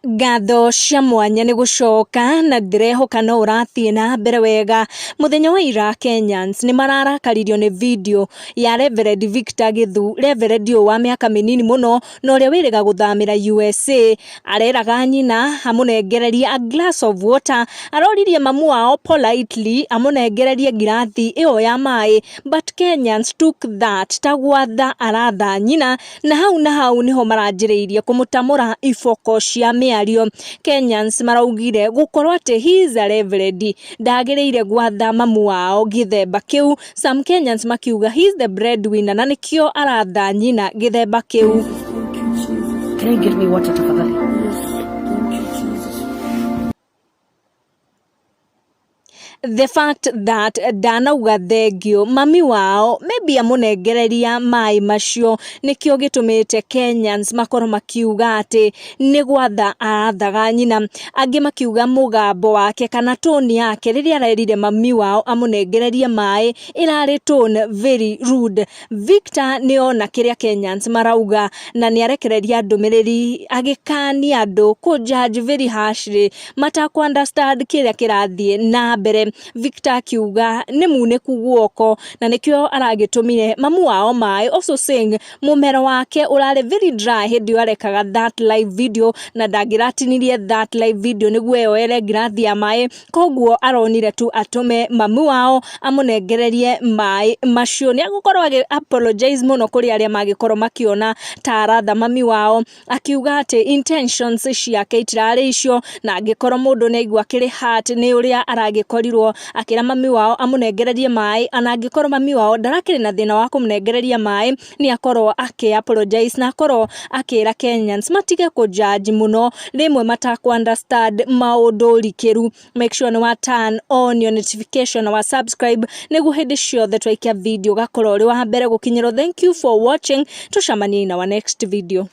Ngatho cia mwanya ni gucoka na ndirehoka no urathie na mbere wega. Muthenya wa ira Kenyans ni mararakaririo ni video ya Reverend Victor Githu, Reverend wa miaka minini muno no ria wiriga guthamira USA. Areraga nyina amunengererie a glass of water, aroririe mamu wao politely amunengererie ngirathi iyo ya mai, but Kenyans took that tagwatha aratha nyina, na hau niho maranjiriirie kumutamura ifoko cia miario. Kenyans maraugire gukorwo ati he is a reverend ndagiriire gwatha mamu wao githemba kiu. Some Kenyans makiuga he is the breadwinner na nikio aratha nyina githemba kiu. Can you give me water tafadhali? The fact that ndanauga thengio mami wao maybe amunengereria mai macio nikio gitumite Kenyans makoro makiuga ati ni gwatha arathaga nyina. Angi makiuga mugambo wake kana tone yake riria arerire mami wao amunengereria mai irari tone very rude. Victor niona kiria Kenyans marauga na ni arekereria ndumiriri agikania andu ku judge very harshly mataku understand kiria kirathie na mbere. Victor akiuga ni muneku guoko na nikio aragitumire mamu wao mai, also saying mumero wake urare very dry hindi arekaga that live video na ndagiratinirie that live video niguo yoere ngirathi ya mai, koguo aronire tu atume mamu wao amunengererie mai macio. Ni agukorwo agi apologize muno kuri aria magikorwo makiona taratha mami wao, akiuga ati intentions ciake itirari icio na agikorwo mundu ni aigua kiri heart ni uria aragikoriro akira mami wao amunengererie mai, ana angikorwo mami wao ndarakiri na thina wa kumunengereria mai ni akorwo apologize na akorwo akira Kenyans matige ku judge muno rimwe mataku understand maundu rikiru. Make sure no turn on your notification or subscribe niguo hindi ciothe twaikia video gakorwo ri wa mbere gukinyirwo. Thank you for watching, tucamanie in our next video.